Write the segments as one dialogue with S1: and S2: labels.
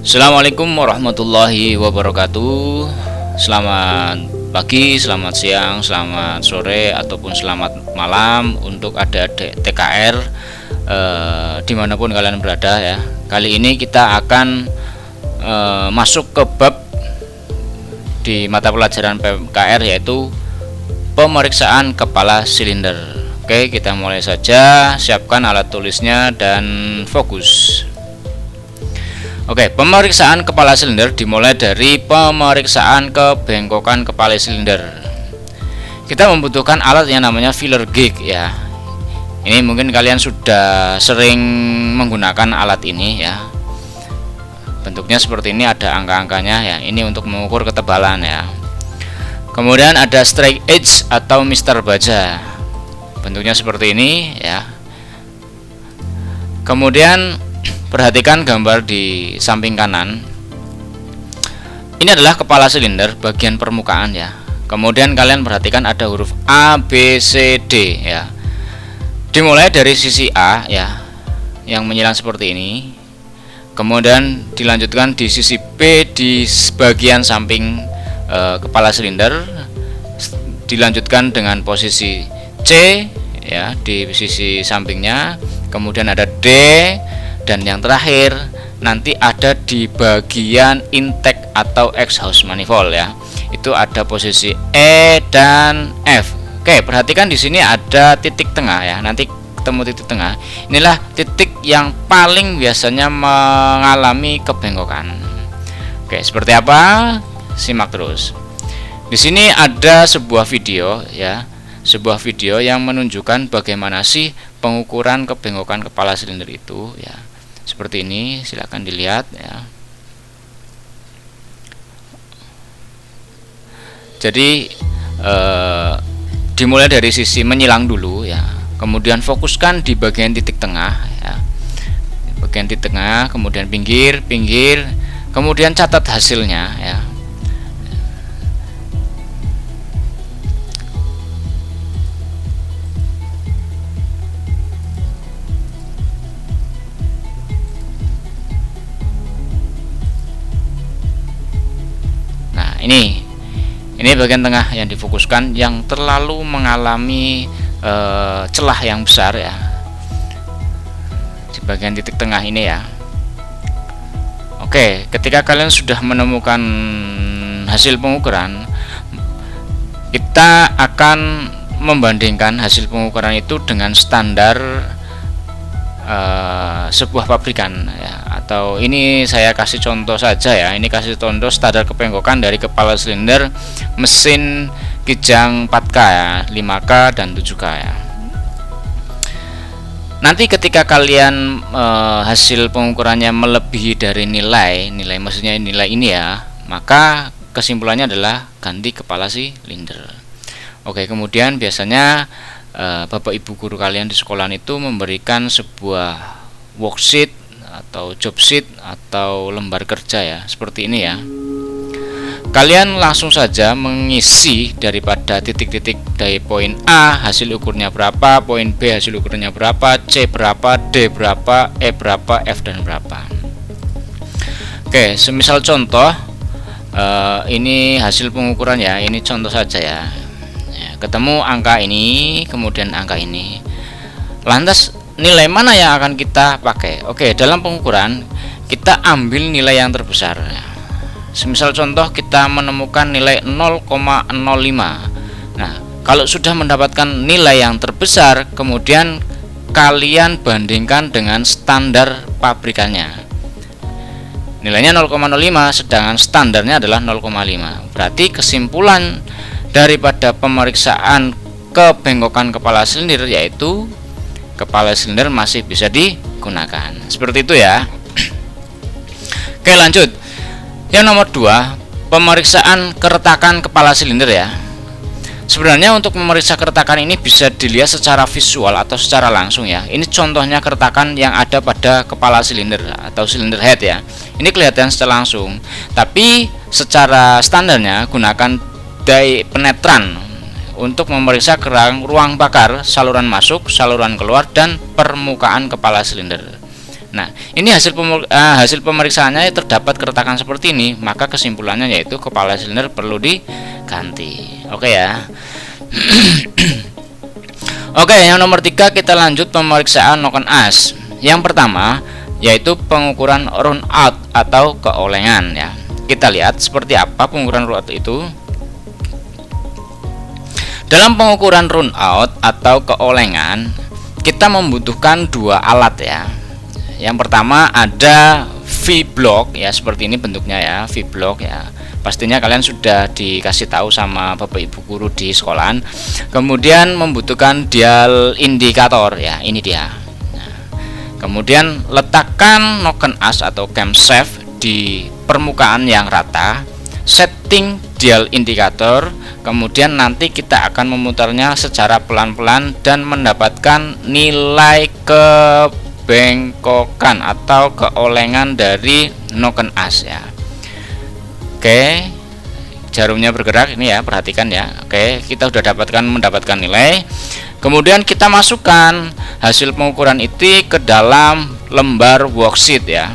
S1: Assalamualaikum warahmatullahi wabarakatuh. Selamat pagi, selamat siang, selamat sore, ataupun selamat malam untuk adik-adik TKR dimanapun kalian berada ya. Kali ini kita akan masuk ke bab di mata pelajaran PKR, yaitu pemeriksaan kepala silinder. Oke, kita mulai saja. Siapkan alat tulisnya dan fokus. Oke, pemeriksaan kepala silinder dimulai dari pemeriksaan kebengkokan kepala silinder. Kita membutuhkan alat yang namanya filler gauge ya. Ini mungkin kalian sudah sering menggunakan alat ini ya. Bentuknya seperti ini, ada angka-angkanya ya. Ini untuk mengukur ketebalan ya. Kemudian ada straight edge atau mister baja. Bentuknya seperti ini ya. Kemudian perhatikan gambar di samping kanan. Ini adalah kepala silinder bagian permukaan ya. Kemudian kalian perhatikan ada huruf A, B, C, D ya. Dimulai dari sisi A ya, yang menyilang seperti ini. Kemudian dilanjutkan di sisi B di bagian samping kepala silinder. Dilanjutkan dengan posisi C ya di sisi sampingnya. Kemudian ada D. Dan yang terakhir nanti ada di bagian intake atau exhaust manifold ya. Itu ada posisi E dan F. Oke, perhatikan di sini ada titik tengah ya. Nanti ketemu titik tengah. Inilah titik yang paling biasanya mengalami kebengkokan. Oke, seperti apa? Simak terus. Di sini ada sebuah video ya. Sebuah video yang menunjukkan bagaimana sih pengukuran kebengkokan kepala silinder itu ya. Seperti ini, silakan dilihat ya. Jadi dimulai dari sisi menyilang dulu ya. Kemudian fokuskan di bagian titik tengah ya. Bagian titik tengah, kemudian pinggir, kemudian catat hasilnya ya. Ini bagian tengah yang difokuskan yang terlalu mengalami celah yang besar ya. Di bagian titik tengah ini ya. Oke, ketika kalian sudah menemukan hasil pengukuran, kita akan membandingkan hasil pengukuran itu dengan standar sebuah pabrikan ya. Atau ini saya kasih contoh saja ya. Ini kasih contoh standar kebengkokan dari kepala silinder mesin Kijang 4K ya, 5K dan 7K ya. Nanti ketika kalian hasil pengukurannya melebihi dari nilai maksudnya nilai ini ya, maka kesimpulannya adalah ganti kepala silinder. Oke, kemudian biasanya Bapak Ibu guru kalian di sekolah itu memberikan sebuah worksheet atau job sheet atau lembar kerja ya, seperti ini ya. Kalian langsung saja mengisi daripada titik-titik dari poin A hasil ukurnya berapa, poin B hasil ukurnya berapa, C berapa, D berapa, E berapa, F dan berapa. Oke, semisal contoh ini hasil pengukuran ya, ini contoh saja ya. Ketemu angka ini, kemudian angka ini. Lantas nilai mana yang akan kita pakai? Oke, dalam pengukuran kita ambil nilai yang terbesar. Semisal contoh kita menemukan nilai 0,05. Nah, kalau sudah mendapatkan nilai yang terbesar, kemudian kalian bandingkan dengan standar pabrikannya. Nilainya 0,05, sedangkan standarnya adalah 0,5. Berarti kesimpulan daripada pemeriksaan kebengkokan kepala silinder yaitu kepala silinder masih bisa digunakan. Seperti itu ya. Oke, lanjut. Yang nomor 2, pemeriksaan keretakan kepala silinder ya. Sebenarnya untuk memeriksa keretakan ini bisa dilihat secara visual atau secara langsung ya. Ini contohnya keretakan yang ada pada kepala silinder atau silinder head ya. Ini kelihatan secara langsung. Tapi secara standarnya gunakan dye penetran untuk memeriksa ruang bakar, saluran masuk, saluran keluar, dan permukaan kepala silinder. Nah, ini hasil pemeriksaannya terdapat keretakan seperti ini, maka kesimpulannya yaitu kepala silinder perlu diganti. Oke ya. Oke, yang nomor 3 kita lanjut pemeriksaan noken as. Yang pertama yaitu pengukuran run out atau keolengan ya. Kita lihat seperti apa pengukuran run out itu. Dalam pengukuran run out atau keolengan, kita membutuhkan 2 alat ya. Yang pertama ada V-block ya, seperti ini bentuknya ya, V-block ya. Pastinya kalian sudah dikasih tahu sama Bapak Ibu guru di sekolahan. Kemudian membutuhkan dial indikator ya, ini dia. Nah, kemudian letakkan noken as atau camshaft di permukaan yang rata, setting dial indikator, kemudian nanti kita akan memutarnya secara pelan-pelan dan mendapatkan nilai kebengkokan atau keolengan dari noken as ya. Oke, jarumnya bergerak ini ya, perhatikan ya. Oke, kita sudah mendapatkan nilai. Kemudian kita masukkan hasil pengukuran itu ke dalam lembar worksheet ya.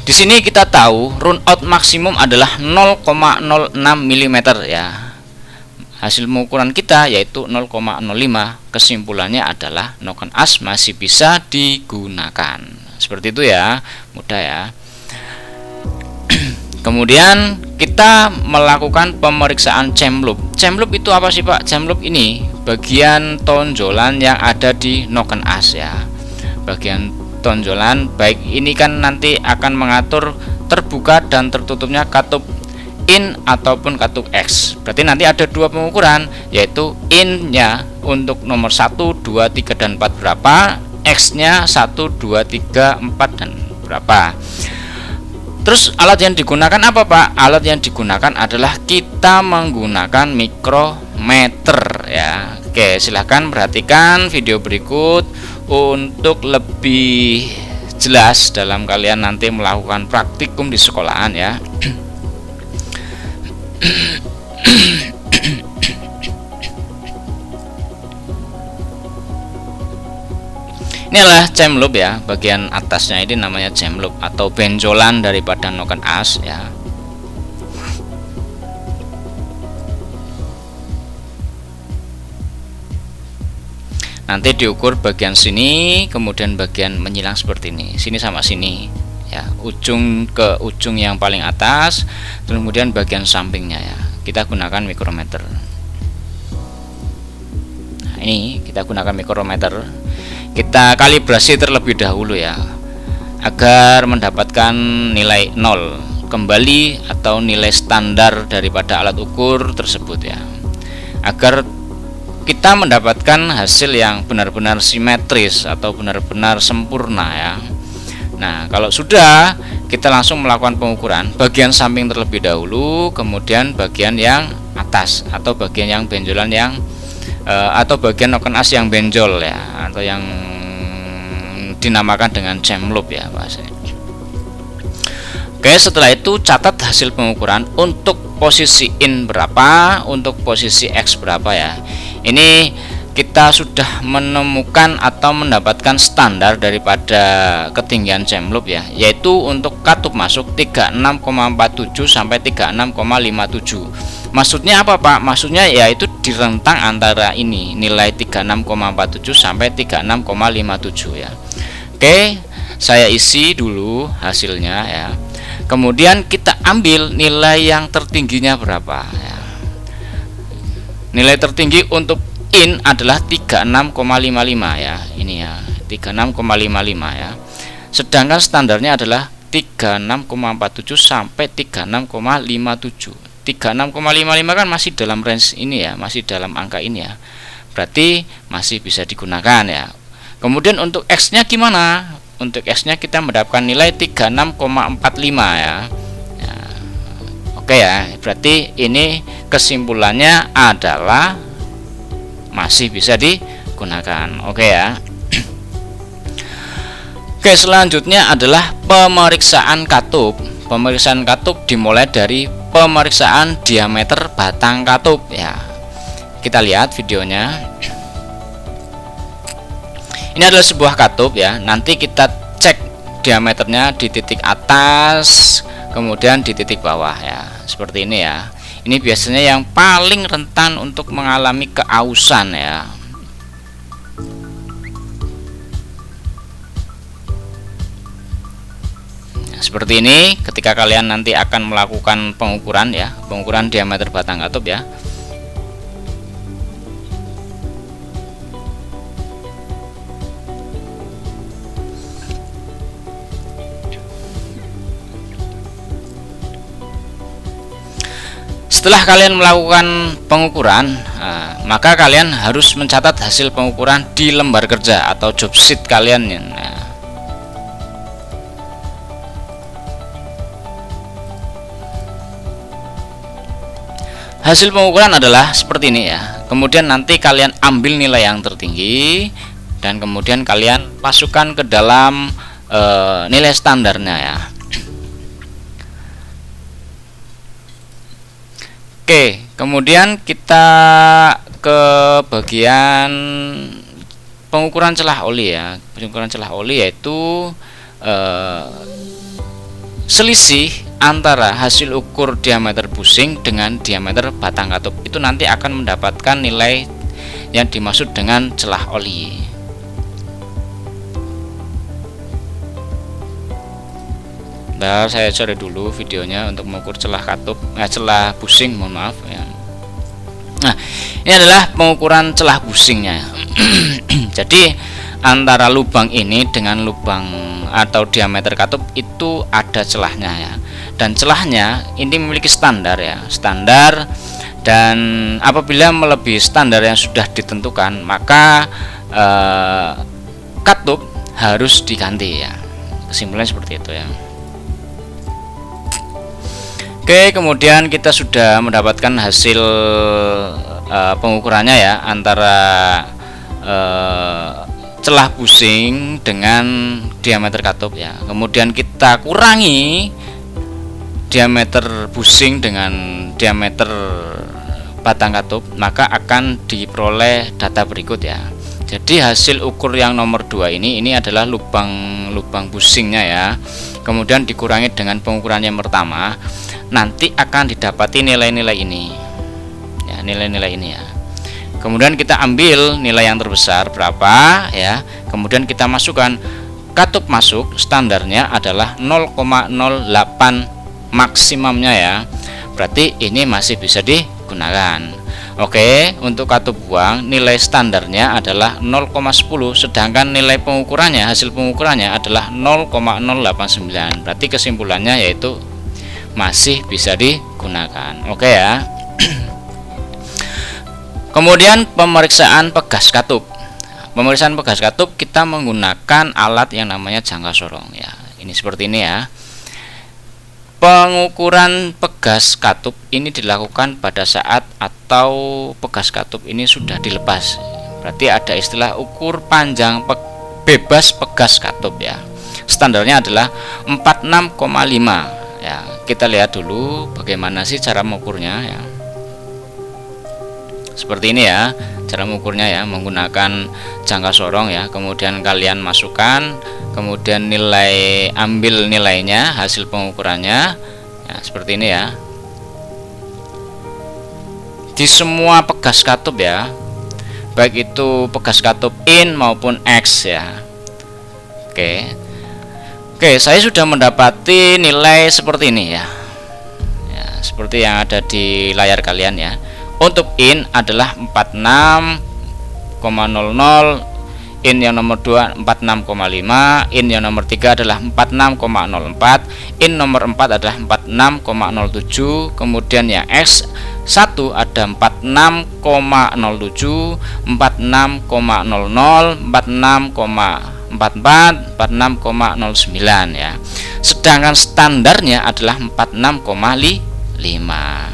S1: Di sini kita tahu run out maksimum adalah 0,06 mm ya. Hasil pengukuran kita yaitu 0,05. Kesimpulannya adalah noken as masih bisa digunakan. Seperti itu ya, mudah ya. Kemudian kita melakukan pemeriksaan cam loop. Cam loop itu apa sih Pak? Cam loop ini bagian tonjolan yang ada di noken as ya. Bagian tonjolan baik ini kan nanti akan mengatur terbuka dan tertutupnya katup in ataupun katup X. Berarti nanti ada 2 pengukuran, yaitu in nya untuk nomor 1, 2, 3 dan 4 berapa, X nya 1, 2, 3, 4 dan berapa. Terus alat yang digunakan apa Pak? Alat yang digunakan adalah kita menggunakan mikrometer ya. Oke, silahkan perhatikan video berikut untuk lebih jelas dalam kalian nanti melakukan praktikum di sekolahan ya. Ini adalah cam loop ya, bagian atasnya ini namanya cam loop atau benjolan daripada noken as ya. Nanti diukur bagian sini, kemudian bagian menyilang seperti ini, sini sama sini ya, ujung ke ujung yang paling atas, kemudian bagian sampingnya ya. Kita gunakan mikrometer. Nah, ini kita gunakan mikrometer. Kita kalibrasi terlebih dahulu ya, agar mendapatkan nilai 0 kembali atau nilai standar daripada alat ukur tersebut ya, agar kita mendapatkan hasil yang benar-benar simetris atau benar-benar sempurna ya. Nah, kalau sudah, kita langsung melakukan pengukuran bagian samping terlebih dahulu, kemudian bagian yang atas atau bagian yang benjolan yang atau bagian noken as yang benjol ya, atau yang dinamakan dengan cam loop ya bahasanya. Oke, setelah itu catat hasil pengukuran untuk posisi in berapa, untuk posisi X berapa ya. Ini kita sudah menemukan atau mendapatkan standar daripada ketinggian cam loop ya, yaitu untuk katup masuk 36,47 sampai 36,57. Maksudnya apa Pak? Maksudnya yaitu di rentang antara ini, nilai 36,47 sampai 36,57 ya. Oke, saya isi dulu hasilnya ya. Kemudian kita ambil nilai yang tertingginya berapa ya. Nilai tertinggi untuk in adalah 36,55 ya. Ini ya, 36,55 ya. Sedangkan standarnya adalah 36,47 sampai 36,57. 36,55 kan masih dalam range ini ya, masih dalam angka ini ya. Berarti masih bisa digunakan ya. Kemudian untuk X nya gimana? Untuk X nya kita mendapatkan nilai 36,45 ya. Oke ya, berarti ini kesimpulannya adalah masih bisa digunakan. Oke ya. Oke, selanjutnya adalah pemeriksaan katup. Pemeriksaan katup dimulai dari pemeriksaan diameter batang katup ya. Kita lihat videonya. Ini adalah sebuah katup ya. Nanti kita cek diameternya di titik atas, kemudian di titik bawah ya. Seperti ini ya. Ini biasanya yang paling rentan untuk mengalami keausan ya. Seperti ini ketika kalian nanti akan melakukan pengukuran ya, pengukuran diameter batang katup ya. Setelah kalian melakukan pengukuran, maka kalian harus mencatat hasil pengukuran di lembar kerja atau job sheet kalian ya. Hasil pengukuran adalah seperti ini ya. Kemudian nanti kalian ambil nilai yang tertinggi dan kemudian kalian masukkan ke dalam nilai standarnya ya. Oke, kemudian kita ke bagian pengukuran celah oli ya. Pengukuran celah oli yaitu selisih antara hasil ukur diameter bushing dengan diameter batang katup. Itu nanti akan mendapatkan nilai yang dimaksud dengan celah oli. Nah, saya cari dulu videonya untuk mengukur celah katup, celah bushing, mohon maaf ya. Nah, ini adalah pengukuran celah bushingnya. Jadi antara lubang ini dengan lubang atau diameter katup itu ada celahnya ya. Dan celahnya ini memiliki standar ya, standar, dan apabila melebihi standar yang sudah ditentukan, maka katup harus diganti ya. Kesimpulannya seperti itu ya. Oke, kemudian kita sudah mendapatkan hasil pengukurannya ya, antara celah bushing dengan diameter katup ya. Kemudian kita kurangi diameter bushing dengan diameter batang katup, maka akan diperoleh data berikut ya. Jadi hasil ukur yang nomor 2 ini adalah lubang bushingnya ya. Kemudian dikurangi dengan pengukuran yang pertama, nanti akan didapati nilai-nilai ini ya, nilai-nilai ini ya. Kemudian kita ambil nilai yang terbesar berapa ya, kemudian kita masukkan, katup masuk standarnya adalah 0,08 maksimumnya ya, berarti ini masih bisa digunakan. Oke, untuk katup buang nilai standarnya adalah 0,10, sedangkan nilai pengukurannya, hasil pengukurannya adalah 0,089. Berarti kesimpulannya yaitu masih bisa digunakan. Oke ya. Kemudian pemeriksaan pegas katup. Pemeriksaan pegas katup kita menggunakan alat yang namanya jangka sorong ya. Ini seperti ini ya. Pengukuran pegas katup ini dilakukan pada saat atau pegas katup ini sudah dilepas. Berarti ada istilah ukur panjang bebas pegas katup ya. Standarnya adalah 46,5 ya. Kita lihat dulu bagaimana sih cara mengukurnya ya. Seperti ini ya cara mengukurnya ya, menggunakan jangka sorong ya. Kemudian kalian masukkan, kemudian ambil nilainya, hasil pengukurannya ya, seperti ini ya. Di semua pegas katup ya, baik itu pegas katup in maupun X ya. Oke, saya sudah mendapati nilai seperti ini ya. Seperti yang ada di layar kalian ya. Untuk in adalah 46,00, in yang nomor 2 46,5, in yang nomor 3 adalah 46,04, in nomor 4 adalah 46,07, kemudian yang X1 ada 46,07, 46,00, 46,44, 46,09 ya. Sedangkan standarnya adalah 46,5.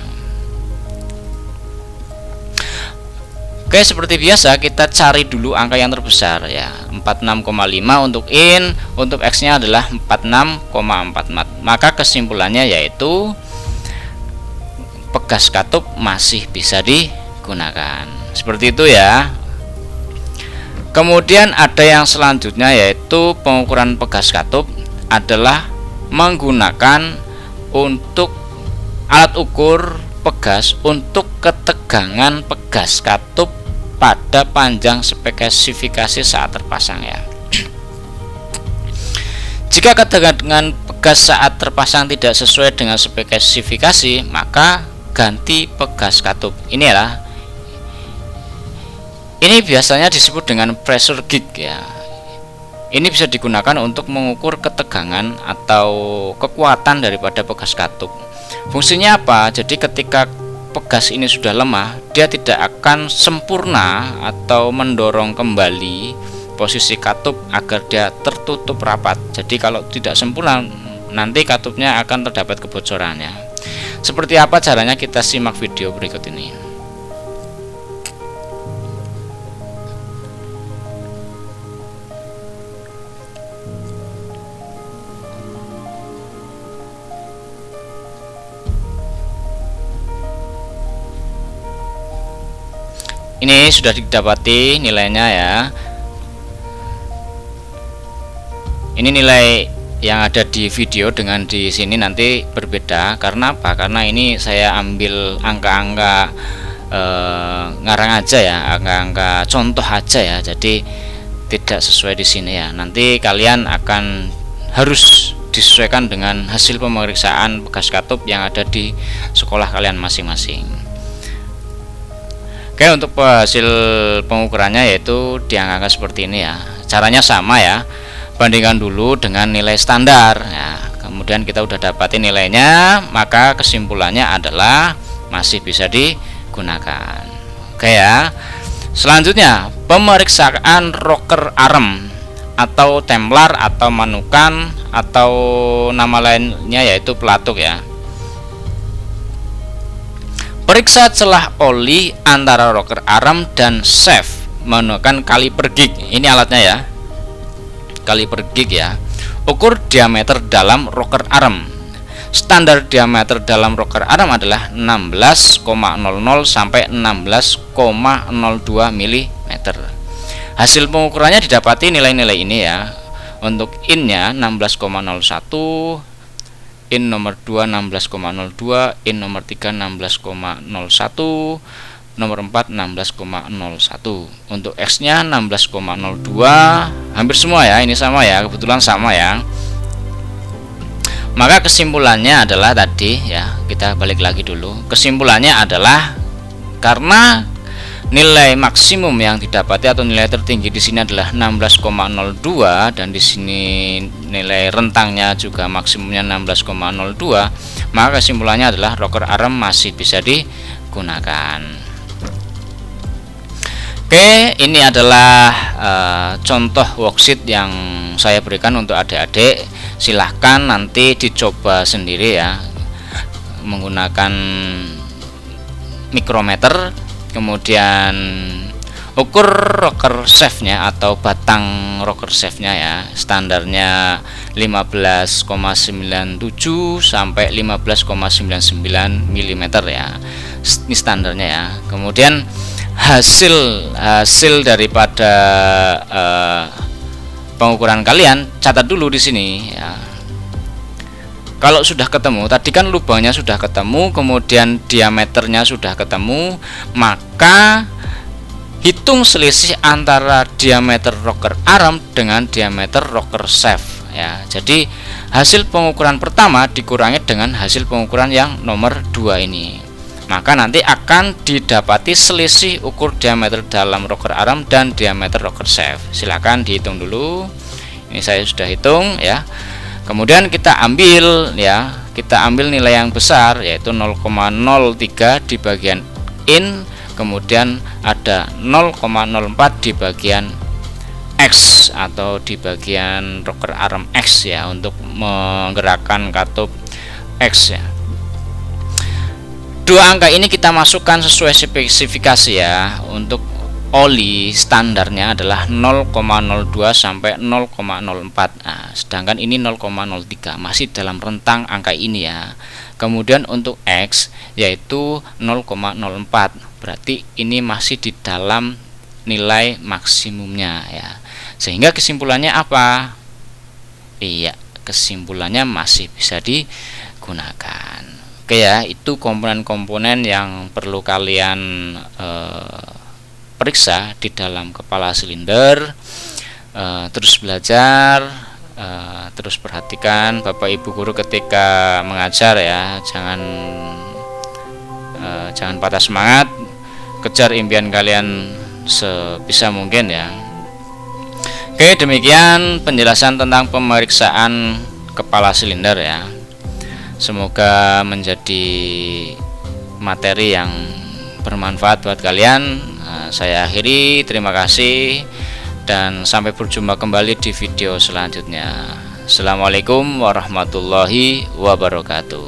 S1: Oke, seperti biasa kita cari dulu angka yang terbesar ya. 46,5 untuk in, untuk X nya adalah 46,44. Maka kesimpulannya yaitu pegas katup masih bisa digunakan. Seperti itu ya. Kemudian ada yang selanjutnya, yaitu pengukuran pegas katup adalah menggunakan untuk alat ukur pegas untuk ketegangan pegas katup pada panjang spesifikasi saat terpasang ya. Jika ketegangan pegas saat terpasang tidak sesuai dengan spesifikasi, maka ganti pegas katup. Ini biasanya disebut dengan pressure gauge ya. Ini bisa digunakan untuk mengukur ketegangan atau kekuatan daripada pegas katup. Fungsinya apa? Jadi ketika pegas ini sudah lemah, dia tidak akan sempurna atau mendorong kembali posisi katup agar dia tertutup rapat. Jadi kalau tidak sempurna, nanti katupnya akan terdapat kebocorannya. Seperti apa caranya, kita simak video berikut ini. Ini sudah didapati nilainya ya. Ini nilai yang ada di video dengan di sini nanti berbeda. Karena apa? Karena ini saya ambil angka-angka ngarang aja ya, angka-angka contoh aja ya. Jadi tidak sesuai di sini ya. Nanti kalian akan harus disesuaikan dengan hasil pemeriksaan pegas katup yang ada di sekolah kalian masing-masing. Oke, untuk hasil pengukurannya yaitu diangkat seperti ini ya. Caranya sama ya. Bandingkan dulu dengan nilai standar. Ya, kemudian kita udah dapatin nilainya, maka kesimpulannya adalah masih bisa digunakan. Oke ya. Selanjutnya, pemeriksaan rocker arm atau templar atau manukan atau nama lainnya yaitu pelatuk ya. Periksa celah oli antara rocker arm dan shaft menggunakan kaliper gig. Ini alatnya ya, kaliper gig ya. Ukur diameter dalam rocker arm. Standar diameter dalam rocker arm adalah 16,00 sampai 16,02 mm. Hasil pengukurannya didapati nilai-nilai ini ya. Untuk in-nya 16,01, in nomor 2 16,02, in nomor 3 16,01, nomor 4 16,01. Untuk X nya 16,02. Hampir semua ya, ini sama ya, kebetulan sama ya. Maka kesimpulannya adalah tadi ya, kita balik lagi dulu. Kesimpulannya adalah karena nilai maksimum yang didapati atau nilai tertinggi di sini adalah 16,02 dan di sini nilai rentangnya juga maksimumnya 16,02, maka kesimpulannya adalah rocker arm masih bisa digunakan. Oke, ini adalah contoh worksheet yang saya berikan untuk adik-adik. Silahkan nanti dicoba sendiri ya, menggunakan mikrometer. Kemudian ukur rocker shaft-nya atau batang rocker shaft-nya ya, standarnya 15,97 sampai 15,99 mm ya. Ini standarnya ya. Kemudian hasil daripada pengukuran kalian catat dulu di sini ya. Kalau sudah ketemu, tadi kan lubangnya sudah ketemu, kemudian diameternya sudah ketemu, maka hitung selisih antara diameter rocker arm dengan diameter rocker shaft ya. Jadi hasil pengukuran pertama dikurangi dengan hasil pengukuran yang nomor 2 ini, maka nanti akan didapati selisih ukur diameter dalam rocker arm dan diameter rocker shaft. Silakan dihitung dulu. Ini saya sudah hitung ya. Kemudian kita ambil ya, kita ambil nilai yang besar yaitu 0,03 di bagian in, kemudian ada 0,04 di bagian X atau di bagian rocker arm X ya, untuk menggerakkan katup X ya. Dua angka ini kita masukkan sesuai spesifikasi ya. Untuk oli standarnya adalah 0,02 sampai 0,04. Nah, sedangkan ini 0,03, masih dalam rentang angka ini ya. Kemudian untuk X yaitu 0,04. Berarti ini masih di dalam nilai maksimumnya ya. Sehingga kesimpulannya apa? Iya, kesimpulannya masih bisa digunakan. Oke ya, itu komponen-komponen yang perlu kalian periksa di dalam kepala silinder. Terus belajar, terus perhatikan Bapak Ibu guru ketika mengajar ya, jangan patah semangat, kejar impian kalian sebisa mungkin ya. Oke, demikian penjelasan tentang pemeriksaan kepala silinder ya. Semoga menjadi materi yang bermanfaat buat kalian. Saya akhiri, terima kasih dan sampai berjumpa kembali di video selanjutnya. Assalamualaikum warahmatullahi wabarakatuh.